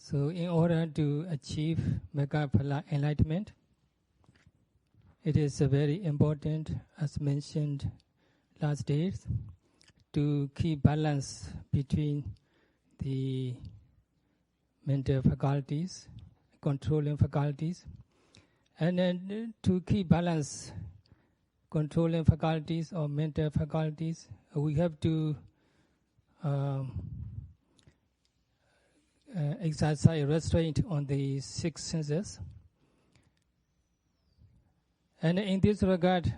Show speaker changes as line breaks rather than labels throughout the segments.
So in order to achieve Magga-phala enlightenment, it is very important, as mentioned last days, to keep balance between the mental faculties, controlling faculties, and then to keep balance controlling faculties or mental faculties, we have to exercise restraint on the six senses. And in this regard,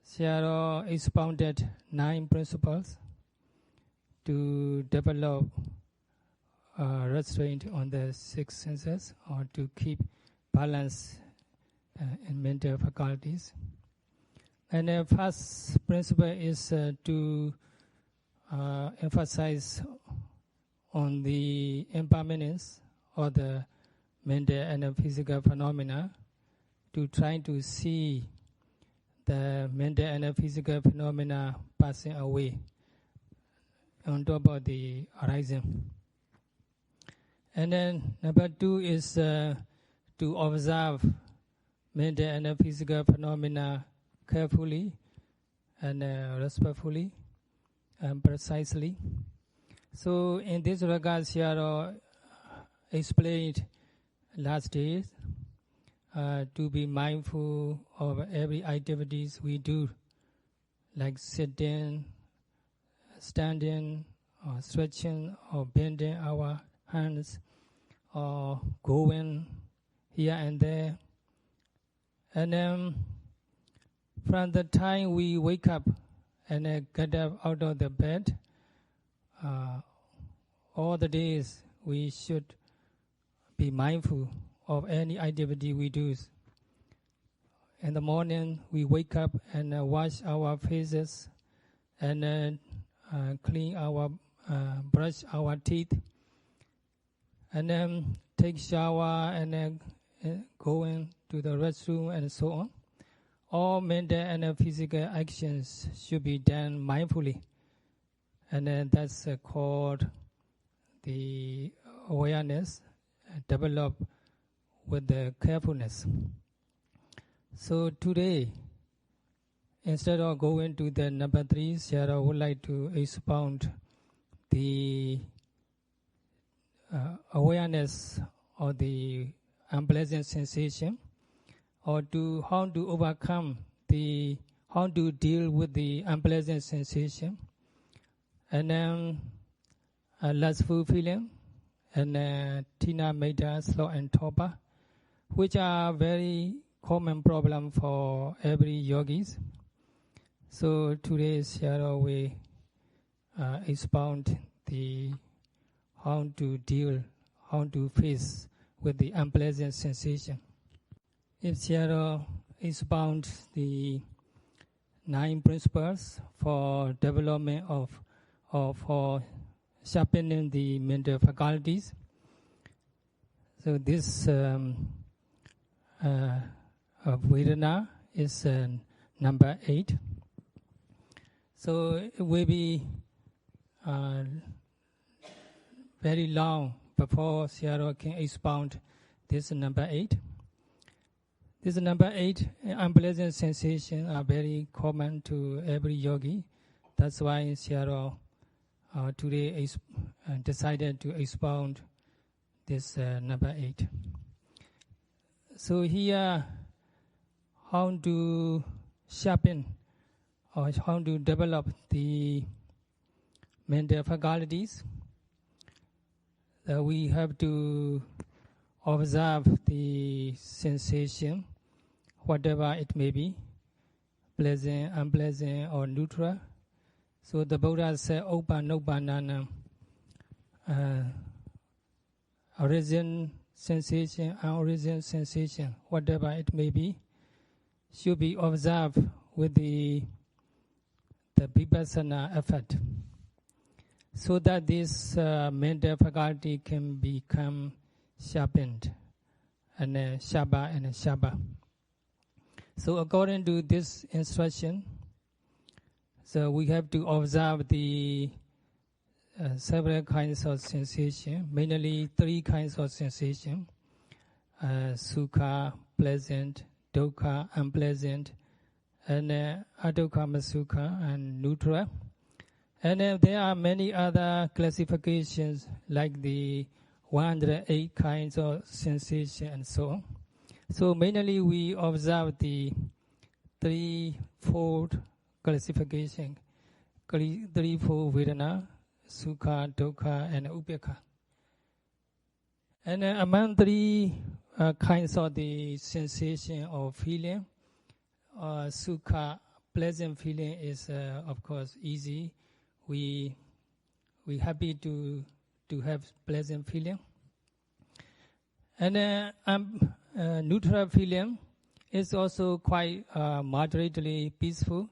Sayadaw expounded 9 principles to develop restraint on the 6 senses, or to keep balance in mental faculties. And the first principle is to emphasize on the impermanence of the mental and physical phenomena, to try to see the mental and physical phenomena passing away on top of the horizon. And then number 2 is to observe mental and physical phenomena carefully and respectfully and precisely. So in this regard, Sayadaw explained last days to be mindful of every activities we do, like sitting, standing, or stretching, or bending our hands, or going here and there. And then from the time we wake up and get up out of the bed, all the days we should be mindful of any activity we do. In the morning, we wake up and wash our faces and clean our, brush our teeth, and then take shower and going to the restroom and so on. All mental and physical actions should be done mindfully, and that's called the awareness developed with the carefulness. So today, instead of going to the number 3, Sayadaw would like to expound the awareness of the unpleasant sensation, or to how to overcome how to deal with the unpleasant sensation, and then lustful feeling, and tina, metta, sloth, and torpor, which are very common problem for every yogis. So today, Sayadaw will expound how to face with the unpleasant sensation. If Sayadaw expound the 9 principles for development for sharpening the mental faculties, so this Vedana is number 8. So it will be very long before Sayadaw can expound this number 8. This number 8, unpleasant sensations are very common to every yogi. That's why Sayadaw today decided to expound this number 8. So here, how to sharpen or how to develop the mental faculties. We have to observe the sensation, whatever it may be, pleasant, unpleasant, or neutral. So the Buddha said, Upanoppanana, origin sensation, unorigin sensation, whatever it may be, should be observed with the vipassana effort, so that this mental faculty can become sharpened, and sharper and sharper. So according to this instruction, so we have to observe the several kinds of sensation, mainly 3 kinds of sensation: sukha, pleasant; dukkha, unpleasant; and adukkha sukha, and neutral. And there are many other classifications like the 108 kinds of sensation and so on. So mainly we observe the 3-fold classification, 3-fold Vedana, Sukha, Dukkha, and Upekkha. And among 3 kinds of the sensation or feeling, Sukha, pleasant feeling, is of course easy. We happy to have pleasant feeling. And neutral feeling is also quite moderately peaceful,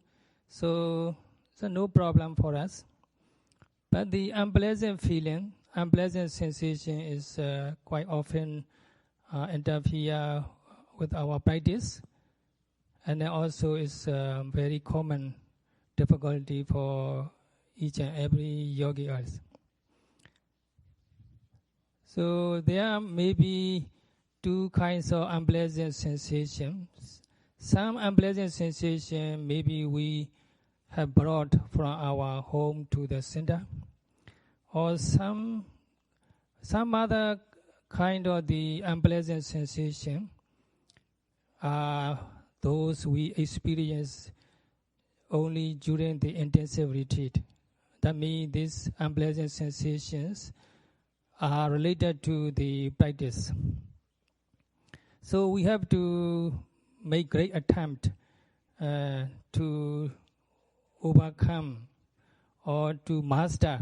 so no problem for us. But the unpleasant feeling, unpleasant sensation is quite often interfere with our practice, and also is very common difficulty for each and every yogi else. So there may be 2 kinds of unpleasant sensations. Some unpleasant sensation maybe we have brought from our home to the center, or some other kind of the unpleasant sensation are those we experience only during the intensive retreat. That means these unpleasant sensations are related to the practice. So we have to make great attempt to overcome or to master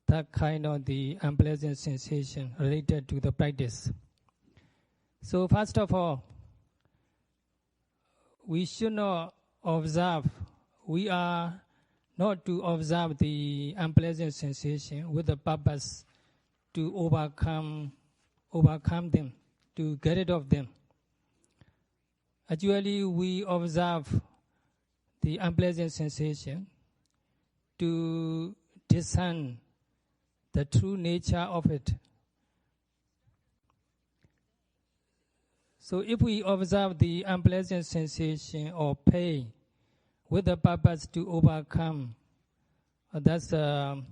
that kind of the unpleasant sensation related to the practice. So first of all, we should not observe, we are not to observe the unpleasant sensation with the purpose to overcome them, to get rid of them. Actually, we observe the unpleasant sensation to discern the true nature of it. So if we observe the unpleasant sensation or pain with the purpose to overcome, that's a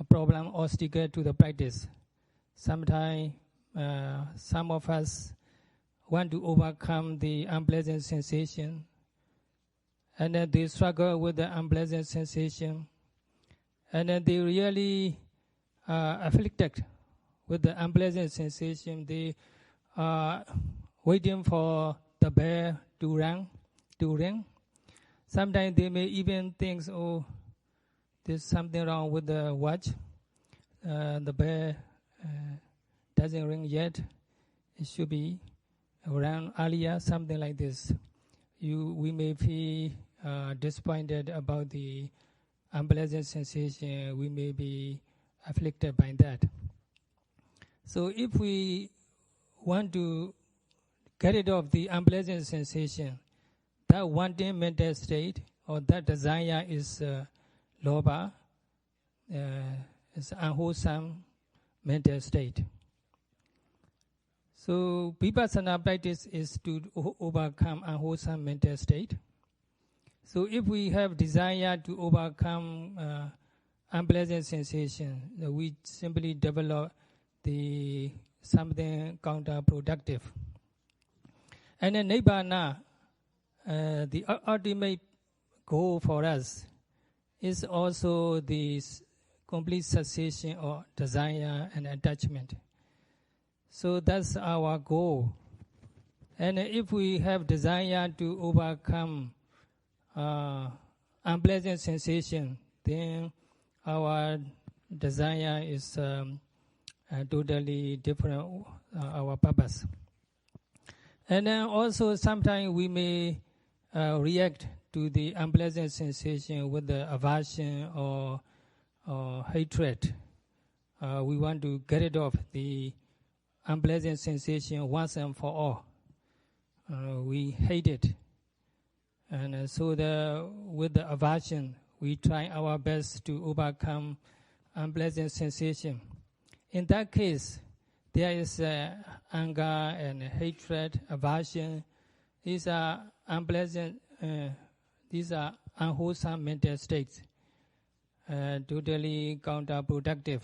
problem, obstacle to the practice. Sometimes some of us want to overcome the unpleasant sensation, and then they struggle with the unpleasant sensation, and then they really afflicted with the unpleasant sensation. They are waiting for the bell to ring. Sometimes they may even think, oh, there's something wrong with the watch. The bell doesn't ring yet. It should be around earlier, something like this. We may feel disappointed about the unpleasant sensation. We may be afflicted by that. So if we want to get rid of the unpleasant sensation, that wanting mental state or that desire is lobha, is unwholesome mental state. So vipassana practice is to overcome unwholesome mental state. So if we have desire to overcome unpleasant sensation, we simply develop the something counterproductive. And then nibbana, the ultimate goal for us, is also the complete cessation of desire and attachment. So that's our goal. And if we have desire to overcome unpleasant sensation, then our desire is totally different, our purpose. And then also sometimes we may react to the unpleasant sensation with the aversion or hatred. We want to get rid of the unpleasant sensation once and for all. We hate it. And so with the aversion, we try our best to overcome unpleasant sensation. In that case, there is anger and hatred, aversion. These are unpleasant, these are unwholesome mental states, totally counterproductive.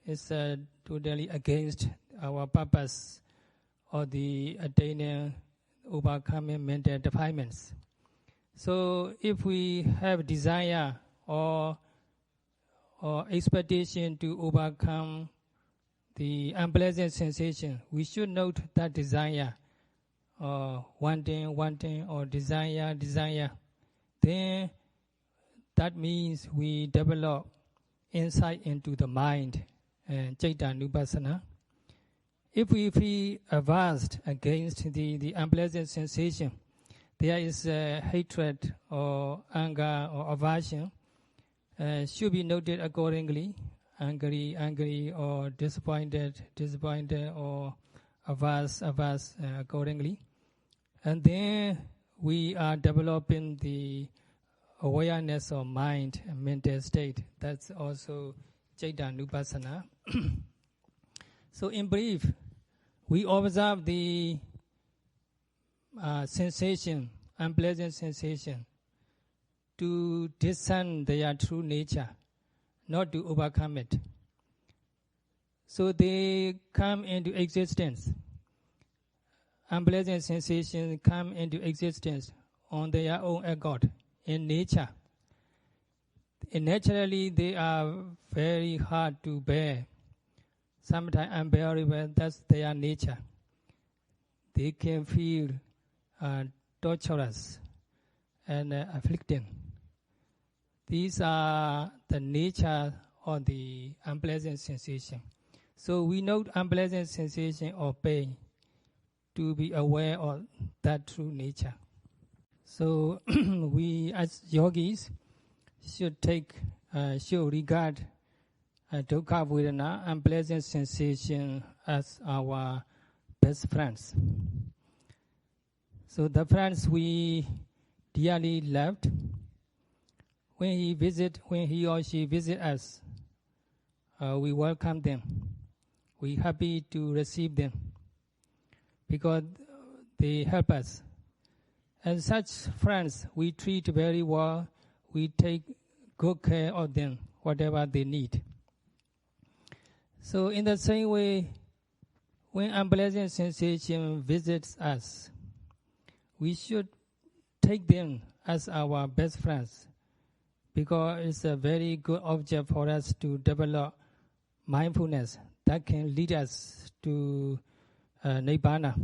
It's totally against our purpose of the attaining, overcoming mental defilements. So if we have desire or expectation to overcome the unpleasant sensation, we should note that desire, wanting, or desire. Then that means we develop insight into the mind and Citta Nupassana. If we feel averse against the unpleasant sensation, there is hatred or anger or aversion, should be noted accordingly. Angry or disappointed or averse accordingly. And then we are developing the awareness of mind and mental state. That's also Citta Nupassana. So in brief, we observe the sensation, unpleasant sensation, to discern their true nature, not to overcome it. So they come into existence. Unpleasant sensations come into existence on their own accord in nature. And naturally, they are very hard to bear. Sometimes unbearable, that's their nature. They can feel torturous and afflicting. These are the nature of the unpleasant sensation. So we note unpleasant sensation or pain to be aware of that true nature. So we as yogis should regard dukkha vedana, unpleasant sensation, as our best friends. So the friends we dearly loved, when he or she visit us, we welcome them. We happy to receive them because they help us. And such friends we treat very well. We take good care of them, whatever they need. So in the same way, when unpleasant sensation visits us, we should take them as our best friends, because it's a very good object for us to develop mindfulness that can lead us to Nibbana.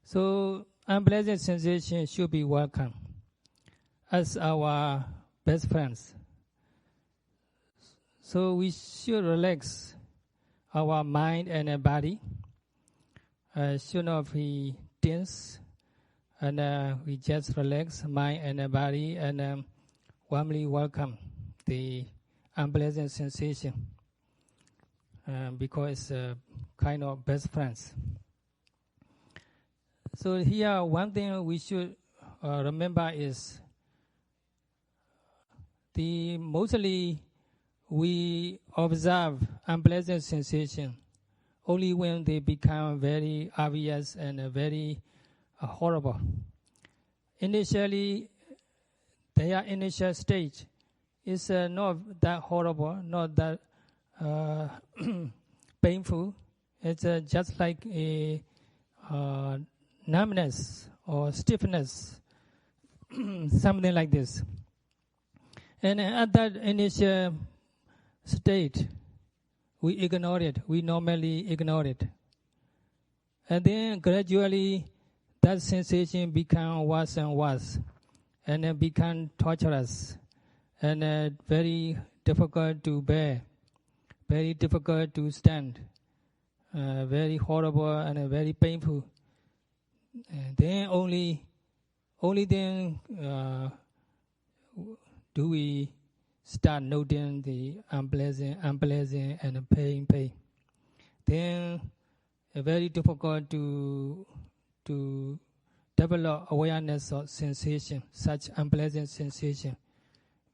So unpleasant sensation should be welcome as our best friends. So we should relax our mind and our body. Should not be tense, and we just relax mind and our body and warmly welcome the unpleasant sensation, because it's a kind of best friends. So here one thing we should remember is mostly we observe unpleasant sensation only when they become very obvious and very horrible. Initially, their initial stage is not that horrible, not that painful. It's just like a numbness or stiffness, something like this. And at that initial state, we ignore it. We normally ignore it. And then gradually, that sensation becomes worse and worse, and it becomes torturous, and very difficult to bear, very difficult to stand, very horrible and very painful. And then only then do we start noting the unpleasant and pain. Then it's very difficult to develop awareness of sensation, such unpleasant sensation,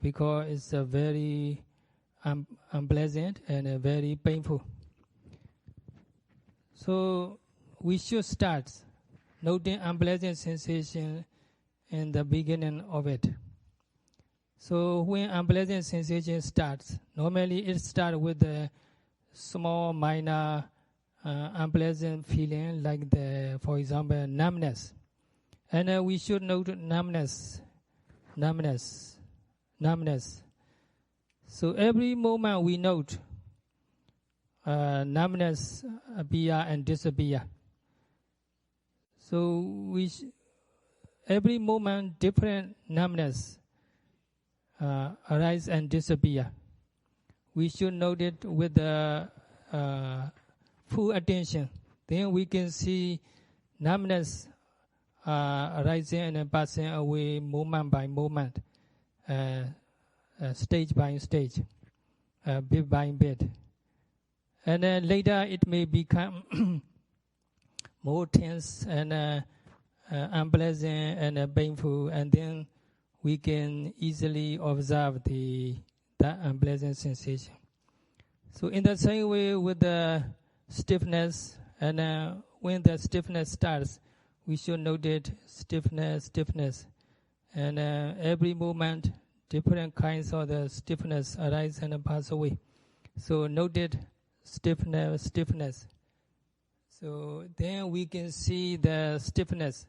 because it's a very unpleasant and very painful. So we should start noting unpleasant sensation in the beginning of it. So when unpleasant sensation starts, normally it starts with a small minor unpleasant feeling like for example, numbness. And we should note numbness. So every moment we note numbness appear and disappear. So every moment different numbness arise and disappear. We should note it with the full attention. Then we can see numbness arising and passing away moment by moment, stage by stage, bit by bit. And then later it may become more tense and unpleasant and painful, and then we can easily observe that unpleasant sensation. So in the same way with the stiffness, and when the stiffness starts, we should note it, stiffness. And every moment, different kinds of the stiffness arise and pass away. So note it, stiffness. So then we can see the stiffness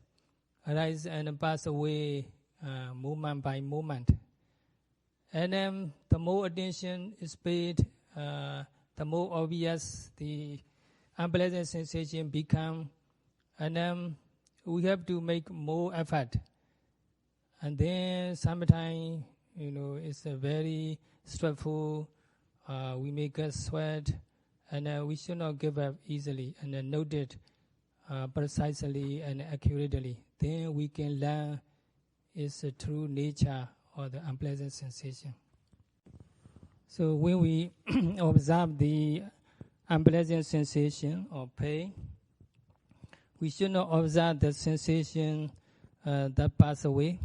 arise and pass away moment by moment. And then the more attention is paid, the more obvious the unpleasant sensation become, and then we have to make more effort. And then sometimes, it's a very stressful. We make us sweat, and we should not give up easily. And then note it precisely and accurately. Then we can learn its true nature or the unpleasant sensation. So when we observe the unpleasant sensation or pain, we should not observe the sensation that pass away,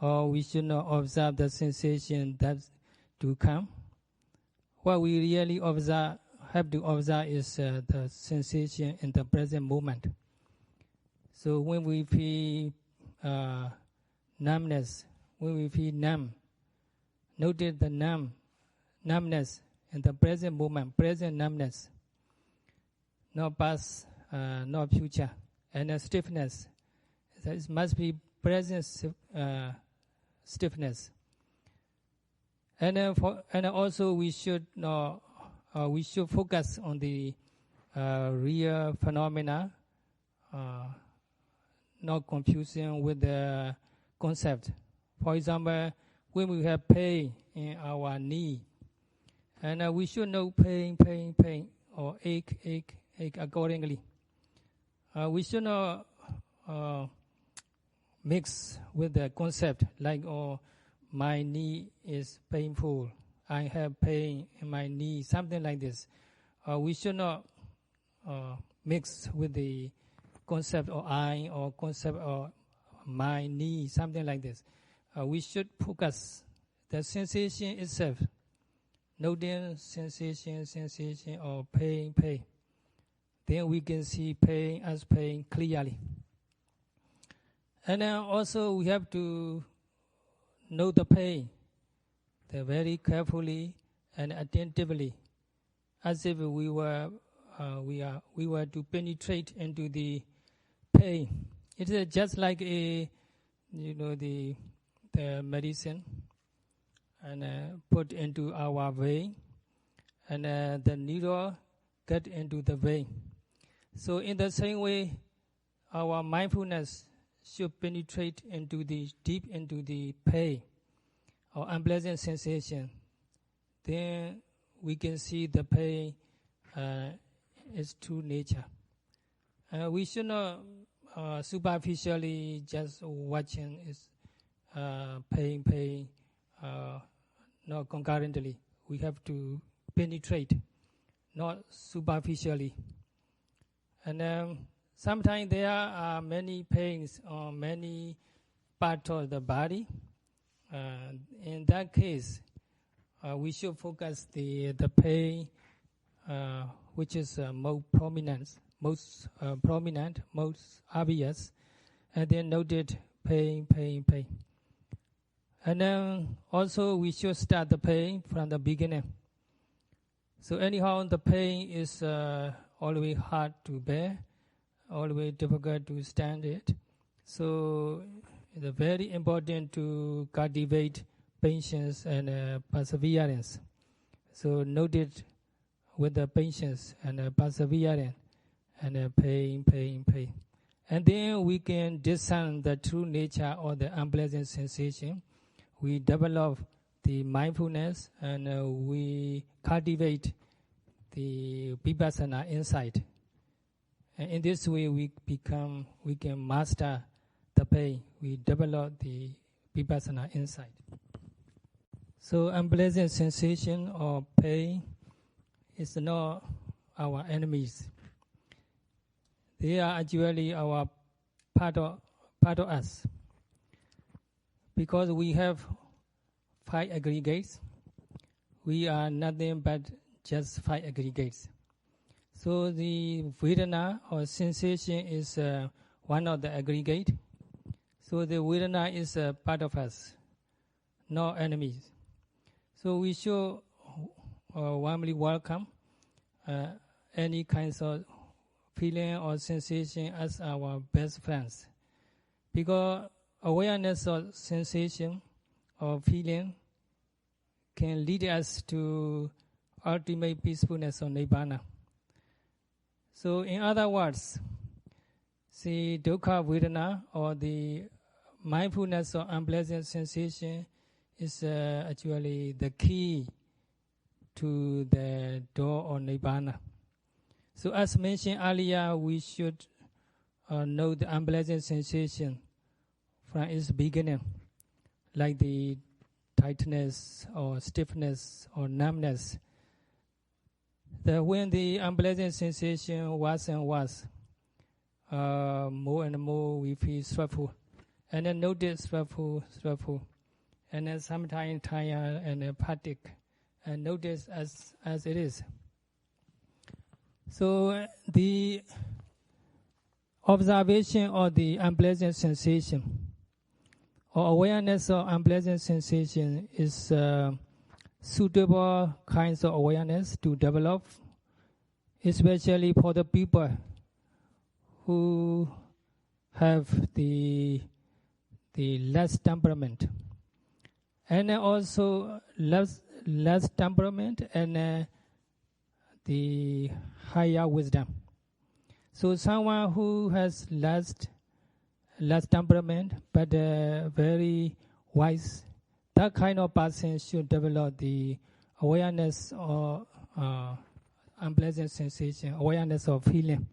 or we should not observe the sensation that do come. What we really have to observe is the sensation in the present moment. So when we feel numbness, when we feel numb, notice the numbness in the present moment, present numbness, not past, not future. And the stiffness, it must be present stiffness. And also we should focus on the real phenomena, not confusing with the concept. For example, when we have pain in our knee, and we should know pain, or ache accordingly. We should not mix with the concept like, my knee is painful, I have pain in my knee, something like this. We should not mix with the concept of I or concept of my knee, something like this. We should focus the sensation itself. Noting sensation or pain. Then we can see pain as pain clearly. And then also we have to know the pain very carefully and attentively, as if we were to penetrate into the pain. It is just like the medicine, and put into our vein, and the needle get into the vein. So in the same way, our mindfulness should penetrate deep into the pain or unpleasant sensation. Then we can see the pain its true nature. We should not superficially just watching its pain, not concurrently. We have to penetrate, not superficially. And sometimes there are many pains on many parts of the body. In that case, we should focus the pain, which is most prominent, most obvious, and then noted pain. And then also we should start the pain from the beginning. So anyhow, the pain is always hard to bear, always difficult to stand it. So it's very important to cultivate patience and perseverance. So note it with the patience and perseverance and pain. And then we can discern the true nature or the unpleasant sensation. We develop the mindfulness and we cultivate the vipassana insight. And in this way, we can master the pain. We develop the vipassana insight. So unpleasant sensation or pain is not our enemies. They are actually our part of us. Because we have 5 aggregates, we are nothing but just 5 aggregates. So the Vedana or sensation is one of the aggregate. So the Vedana is a part of us, not enemies. So we should warmly welcome any kinds of feeling or sensation as our best friends. Because awareness of sensation or feeling can lead us to ultimate peacefulness or nibbana. So in other words, see dukkha vedana or the mindfulness of unpleasant sensation is actually the key to the door of nibbana. So as mentioned earlier, we should know the unpleasant sensation from its beginning, like the tightness or stiffness or numbness. When the unpleasant sensation was and was, more and more we feel stressful. And then notice stressful. And then sometimes tired and apathic. And notice as it is. So the observation of the unpleasant sensation or awareness of unpleasant sensation is suitable kinds of awareness to develop, especially for the people who have the less temperament, and also less temperament and the higher wisdom. So someone who has less temperament but very wise, that kind of person should develop the awareness of unpleasant sensation, awareness of feeling.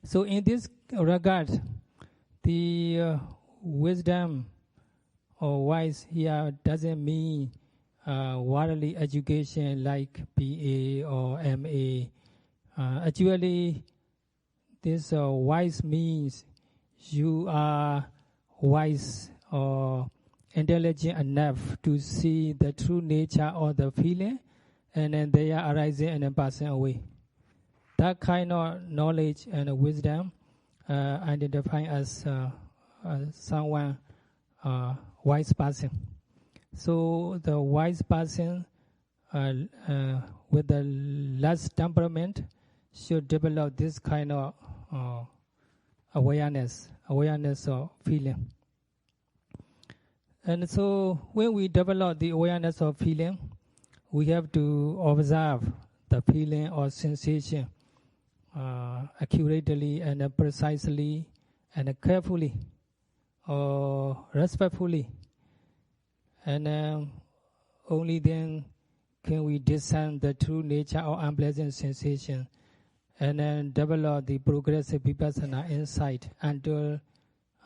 So in this regard, the wisdom or wise here doesn't mean worldly education like BA or MA. Actually, this wise means you are wise or intelligent enough to see the true nature of the feeling, and then they are arising and then passing away. That kind of knowledge and wisdom identify as someone wise person. So the wise person with the less temperament should develop this kind of awareness of feeling. And so when we develop the awareness of feeling, we have to observe the feeling or sensation accurately and precisely and carefully or respectfully. And only then can we discern the true nature of unpleasant sensation and then develop the progressive vipassana insight until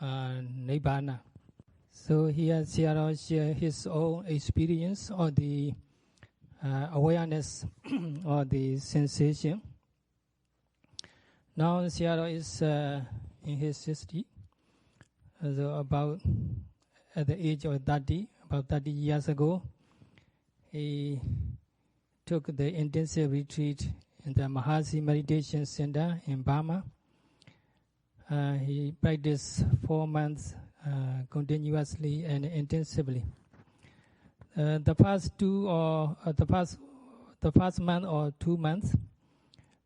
nibbana. So here Sayadaw shares his own experience of the awareness of the sensation. Now Sayadaw is in his 60, so about at the age of 30, about 30 years ago, he took the intensive retreat in the Mahasi Meditation Center in Burma. He practiced 4 months continuously and intensively. The first month or 2 months,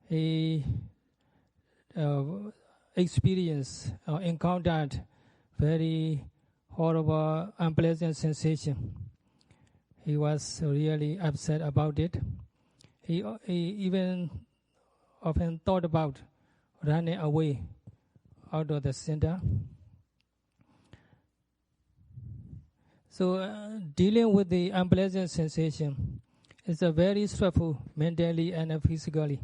he experienced or encountered very horrible, unpleasant sensation. He was really upset about it. He even often thought about running away out of the center. So dealing with the unpleasant sensation is a very stressful mentally and physically.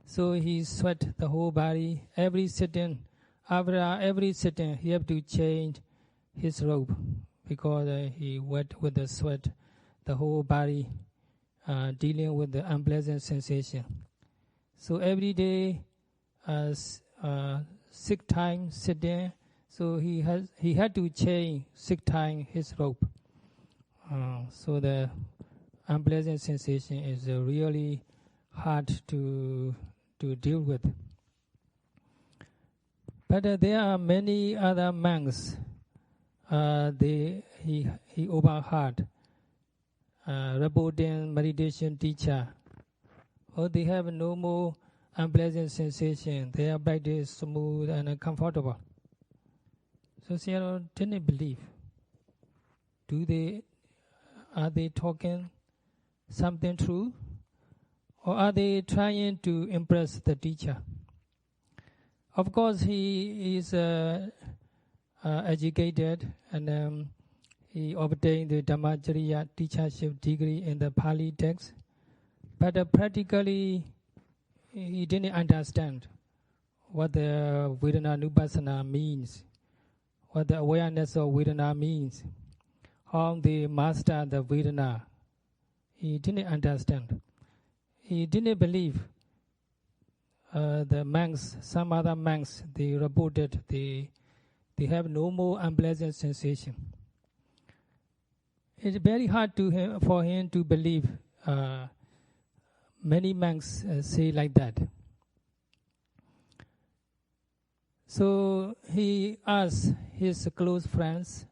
So he sweat the whole body. Every sitting, after every sitting, he have to change his robe because he wet with the sweat, the whole body, dealing with the unpleasant sensation. So every day, 6 times sitting. So he had to change 6 times his robe. So the unpleasant sensation is really hard to deal with. But there are many other monks. He overheard reporting meditation teacher. They have no more unpleasant sensation. Their practice is smooth and comfortable. So Sayadaw didn't believe. Are they talking something true? Or are they trying to impress the teacher? Of course, he is educated and he obtained the Dhammacariya teachership degree in the Pali text. But practically, he didn't understand what the Vedana-nupassana means, what the awareness of Vedana means, how they master the Vedana. He didn't understand. He didn't believe the monks, some other monks, they reported they have no more unpleasant sensation. It's very hard for him to believe. Many monks say like that. So he asked his close friends,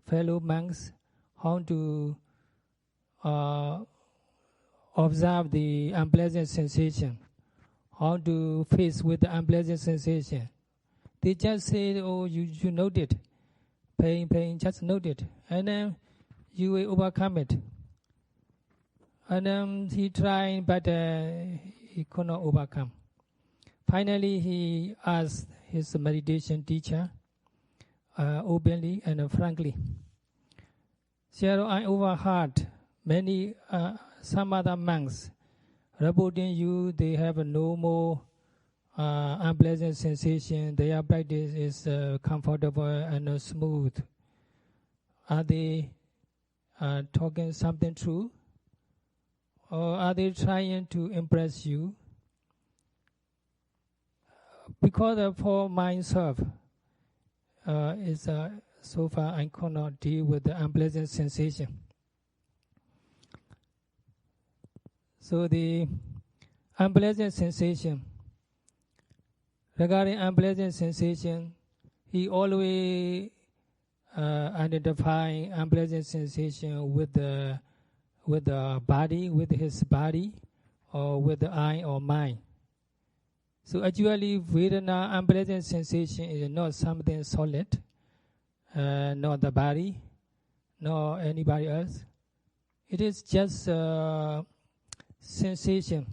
fellow monks, how to observe the unpleasant sensation, how to face with the unpleasant sensation. They just said, oh, you note it. Pain, just note it. And then you will overcome it. And then he tried, but he could not overcome. Finally, he asked his meditation teacher openly and frankly, Sayadaw, I overheard some other monks reporting you they have no more unpleasant sensation. Their practice is comfortable and smooth. Are they talking something true? Or are they trying to impress you? Because for myself, so far I cannot deal with the unpleasant sensation. So the unpleasant sensation, regarding unpleasant sensation, he always identifying unpleasant sensation with the body, with his body, or with the eye or mind. So actually, Vedana, unpleasant sensation is not something solid, not the body, nor anybody else. It is just sensation,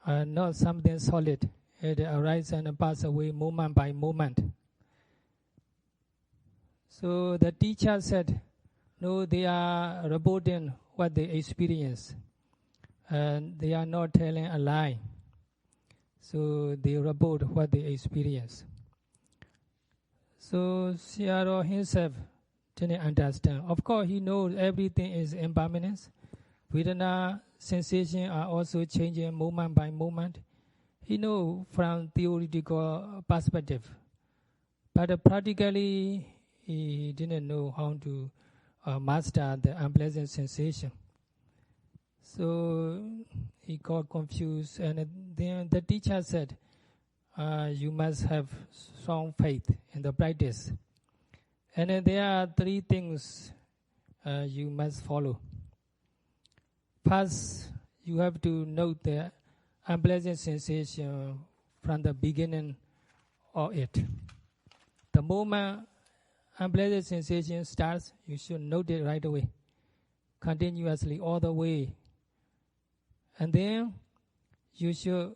not something solid. It arises and passes away moment by moment. So the teacher said, no, they are reporting what they experience. And they are not telling a lie. So they report what they experience. So Sayadaw himself didn't understand. Of course, he knows everything is impermanence. Vedana sensations are also changing moment by moment. He knows from theoretical perspective. But practically, he didn't know how to master the unpleasant sensation. So he got confused, and then the teacher said, you must have strong faith in the practice. And there are three things you must follow. First, you have to note the unpleasant sensation from the beginning of it. The moment unpleasant sensation starts, you should note it right away, continuously all the way. And then you should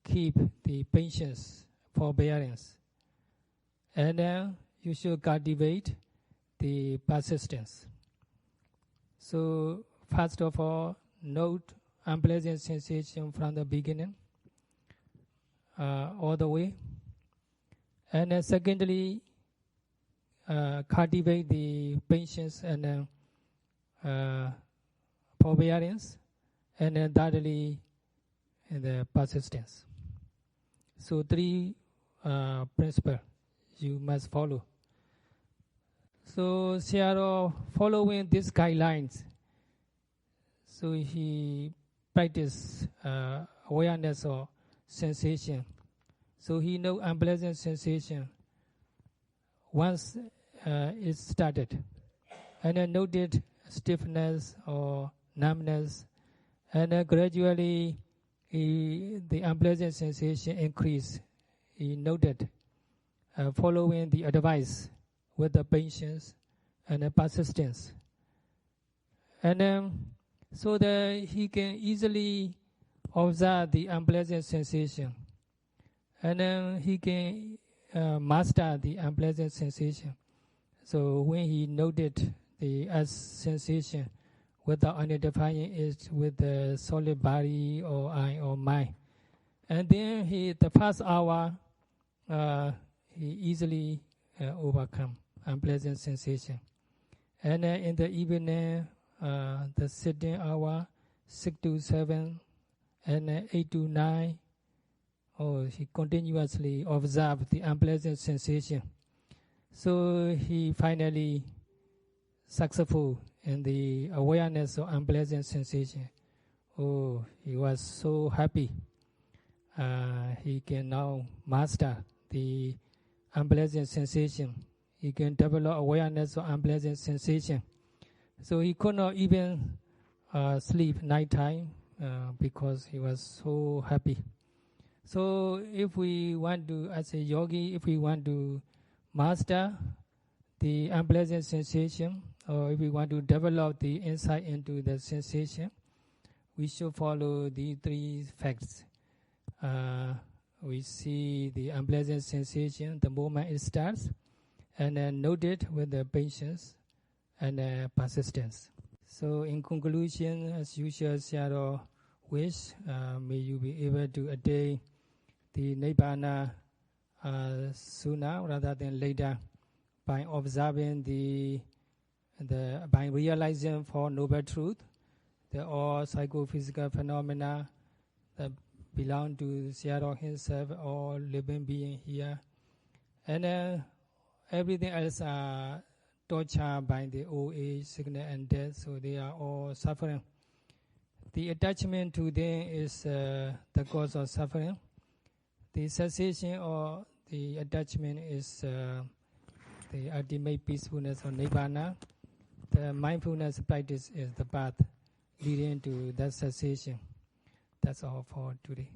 keep the patience, forbearance. And then you should cultivate the persistence. So first of all, note unpleasant sensation from the beginning all the way. And then secondly, cultivate the patience and forbearance. And then thirdly, the persistence. So three principles you must follow. So Sayadaw, following these guidelines, so he practiced awareness of sensation. So he knows unpleasant sensation once it started, and then noted stiffness or numbness, and gradually the unpleasant sensation increased. He noted, following the advice with the patience and the persistence, and so that he can easily observe the unpleasant sensation, and then he can master the unpleasant sensation. So when he noted the sensation without identifying it with the solid body or eye or mind, and then the first hour he easily overcome unpleasant sensation, and in the evening the sitting hour 6 to 7 and 8 to 9, he continuously observed the unpleasant sensation. So he finally successful in the awareness of unpleasant sensation. He was so happy. He can now master the unpleasant sensation. He can develop awareness of unpleasant sensation. So he could not even sleep nighttime because he was so happy. So if we want to, as a yogi, if we want to master the unpleasant sensation, or if we want to develop the insight into the sensation, we should follow these three facts. We see the unpleasant sensation the moment it starts, and then note it with the patience and persistence. So in conclusion, as usual, Sayadaw wish, may you be able to attain the Nibbana sooner rather than later by observing by realizing Four Noble Truths, the all psychophysical phenomena that belong to Sayadaw himself, all living being here, and everything else are tortured by the old age, sickness, and death, so they are all suffering. The attachment to them is the cause of suffering. The cessation or the attachment is the ultimate peacefulness or Nibbana. The mindfulness practice is the path leading to that cessation. That's all for today.